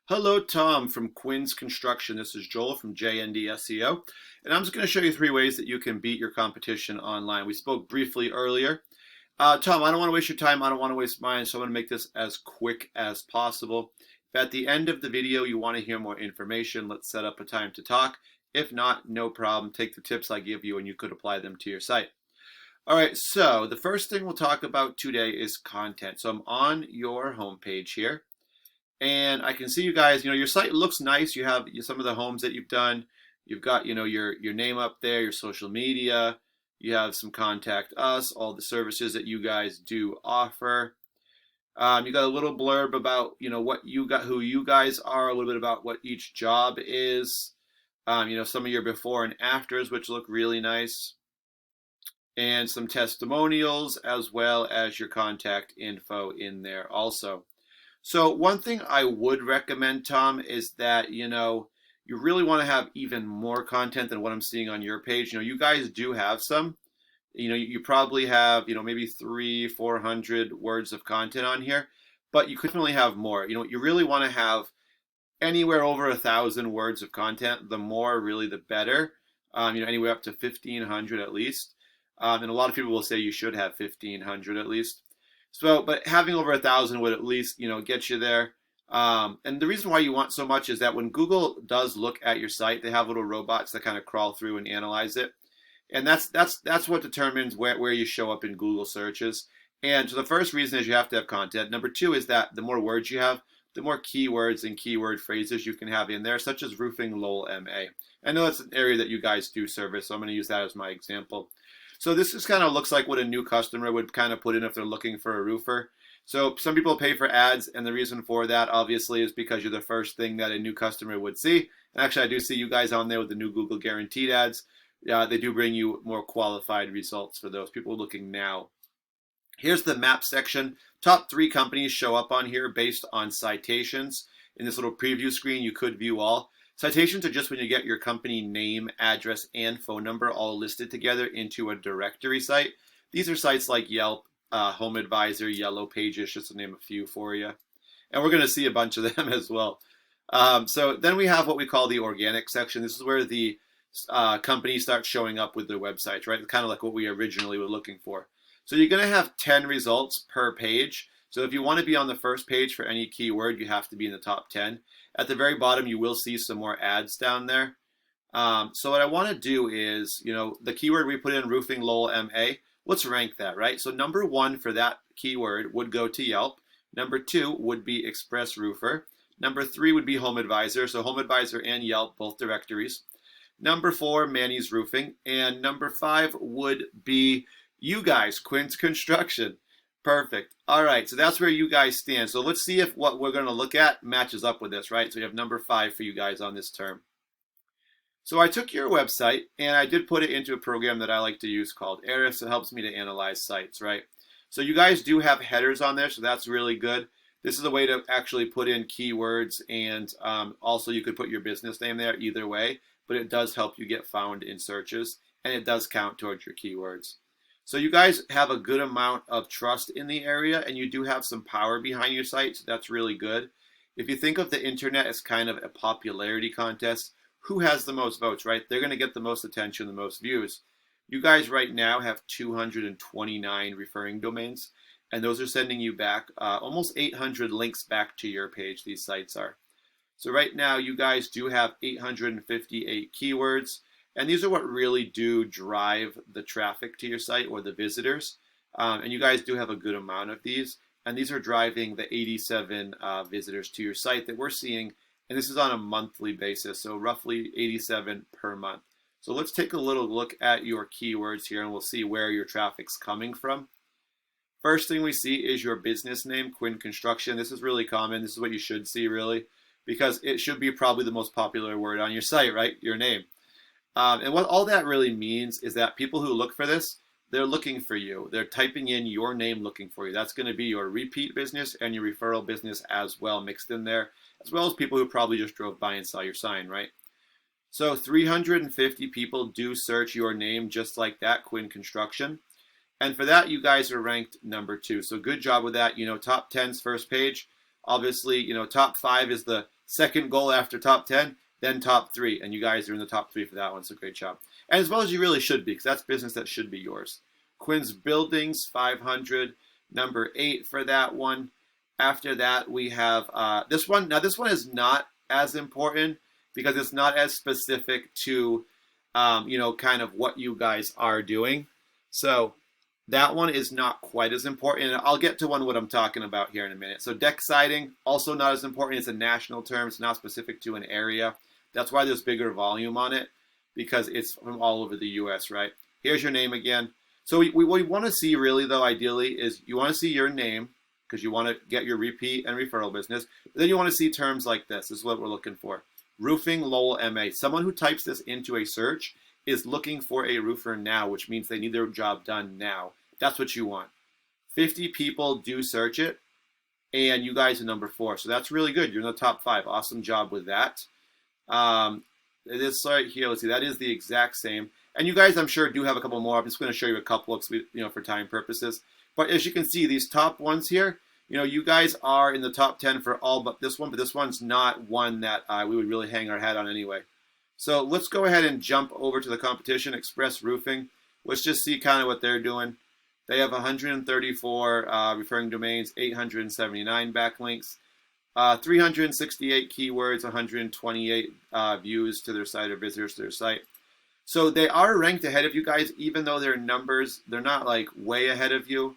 Hello, Tom from Quinn's Construction. This is Joel from JND SEO, and I'm just going to show you 3 ways that you can beat your competition online. We spoke briefly earlier. Tom, I don't want to waste your time. I don't want to waste mine, so I'm going to make this as quick as possible. If at the end of the video you want to hear more information, let's set up a time to talk. If not, no problem. Take the tips I give you and you could apply them to your site. All right, so the first thing we'll talk about today is content. So I'm on your homepage here. And I can see you guys, your site looks nice. You have some of the homes that you've done. You've got, your name up there, your social media. You have some contact us, all the services that you guys do offer. You got a little blurb about, what you got, who you guys are, a little bit about what each job is. Some of your before and afters, which look really nice. And some testimonials as well as your contact info in there also. So one thing I would recommend, Tom, is that, you really want to have even more content than what I'm seeing on your page. You guys do have some. You probably have, maybe 300-400 words of content on here, but you could definitely have more. You really want to have anywhere over 1,000 words of content. The more, really, the better. Anywhere up to 1,500 at least. And a lot of people will say you should have 1,500 at least. So, but having over 1,000 would at least, get you there. And the reason why you want so much is that when Google does look at your site, they have little robots that kind of crawl through and analyze it. And that's what determines where you show up in Google searches. And so the first reason is you have to have content. Number two is that the more words you have, the more keywords and keyword phrases you can have in there, such as roofing Lowell MA. I know that's an area that you guys do service, so I'm going to use that as my example. So this just kind of looks like what a new customer would kind of put in if they're looking for a roofer. So some people pay for ads, and the reason for that obviously is because you're the first thing that a new customer would see. And actually, I do see you guys on there with the new Google guaranteed ads. They do bring you more qualified results for those people looking now. Here's the map section. Top 3 companies show up on here based on citations. In this little preview screen, you could view all. Citations are just when you get your company name, address, and phone number all listed together into a directory site. These are sites like Yelp, Home Advisor, Yellow Pages, just to name a few for you. And we're going to see a bunch of them as well. So then we have what we call the organic section. This is where the companies start showing up with their websites, right? Kind of like what we originally were looking for. So you're going to have 10 results per page. So if you want to be on the first page for any keyword, you have to be in the top 10. At the very bottom, you will see some more ads down there. So what I want to do is, the keyword we put in, roofing Lowell MA, let's rank that, right? So number 1 for that keyword would go to Yelp. Number 2 would be Express Roofer. Number 3 would be Home Advisor. So Home Advisor and Yelp, both directories. Number 4, Manny's Roofing. And number 5 would be you guys, Quinn's Construction. Perfect. All right, so that's where you guys stand. So let's see if what we're going to look at matches up with this, right? So you have number 5 for you guys on this term. So I took your website and I did put it into a program that I like to use called Ahrefs. It helps me to analyze sites, right? So you guys do have headers on there, so that's really good. This is a way to actually put in keywords, and also you could put your business name there either way, but it does help you get found in searches, and it does count towards your keywords. So you guys have a good amount of trust in the area, and you do have some power behind your site, so that's really good. If you think of the internet as kind of a popularity contest, who has the most votes, right? They're going to get the most attention, the most views. You guys right now have 229 referring domains, and those are sending you back almost 800 links back to your page, these sites are. So right now, you guys do have 858 keywords. And these are what really do drive the traffic to your site or the visitors. And you guys do have a good amount of these. And these are driving the 87 visitors to your site that we're seeing. And this is on a monthly basis, so roughly 87 per month. So let's take a little look at your keywords here, and we'll see where your traffic's coming from. First thing we see is your business name, Quinn Construction. This is really common. This is what you should see, really, because it should be probably the most popular word on your site, right? Your name. And what all that really means is that people who look for this, they're looking for you. They're typing in your name looking for you. That's going to be your repeat business and your referral business as well, mixed in there, as well as people who probably just drove by and saw your sign, right? So 350 people do search your name just like that, Quinn Construction. And for that, you guys are ranked number 2. So good job with that. Top 10's first page. Obviously, top 5 is the Second goal after top 10, then top 3. And you guys are in the top 3 for that one, so great job. And as well as you really should be, because that's business that should be yours. Quinn's Buildings, 500, number 8 for that one. After that, we have this one. Now, this one is not as important because it's not as specific to, kind of what you guys are doing. So that one is not quite as important. And I'll get to what I'm talking about here in a minute. So deck siding, also not as important. It's a national term. It's not specific to an area. That's why there's bigger volume on it, because it's from all over the U.S., right? Here's your name again. So what we want to see really, though, ideally, is you want to see your name because you want to get your repeat and referral business. But then you want to see terms like this. This is what we're looking for. Roofing Lowell MA. Someone who types this into a search is looking for a roofer now, which means they need their job done now. That's what you want. 50 people do search it, and you guys are number 4. So that's really good. You're in the top 5. Awesome job with that. This right here, let's see, that is the exact same. And you guys, I'm sure, do have a couple more. I'm just going to show you a couple, for time purposes. But as you can see, these top ones here, you guys are in the top 10 for all but this one. But this one's not one that we would really hang our hat on anyway. So let's go ahead and jump over to the competition, Express Roofing. Let's just see kind of what they're doing. They have 134 referring domains, 879 backlinks, 368 keywords, 128 views to their site or visitors to their site. So they are ranked ahead of you guys, even though their numbers, they're not like way ahead of you.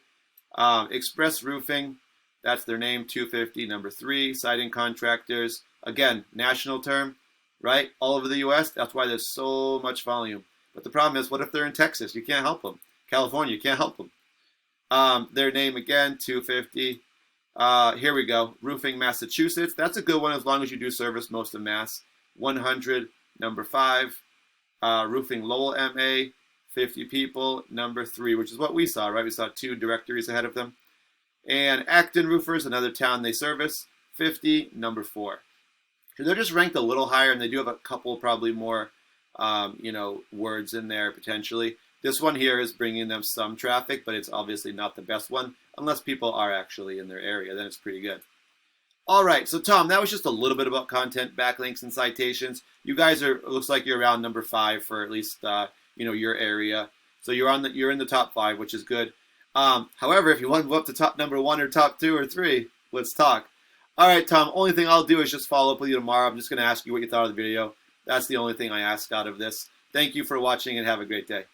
Express Roofing, that's their name, 250, number 3. Siding Contractors, again, national term, right? All over the U.S. That's why there's so much volume. But the problem is, what if they're in Texas? You can't help them. California, you can't help them. Their name again, 250. Here we go. Roofing Massachusetts. That's a good one as long as you do service most of Mass. 100, number 5. Roofing Lowell MA, 50 people, number 3, which is what we saw, right? We saw 2 directories ahead of them. And Acton Roofers, another town they service, 50, number 4. So they're just ranked a little higher, and they do have a couple probably more, words in there potentially. This one here is bringing them some traffic, but it's obviously not the best one unless people are actually in their area. Then it's pretty good. All right, so Tom, that was just a little bit about content, backlinks, and citations. You guys looks like you're around number 5 for at least your area. So you're in the top 5, which is good. However, if you want to move up to top number 1 or top 2 or 3, let's talk. All right, Tom. Only thing I'll do is just follow up with you tomorrow. I'm just going to ask you what you thought of the video. That's the only thing I ask out of this. Thank you for watching and have a great day.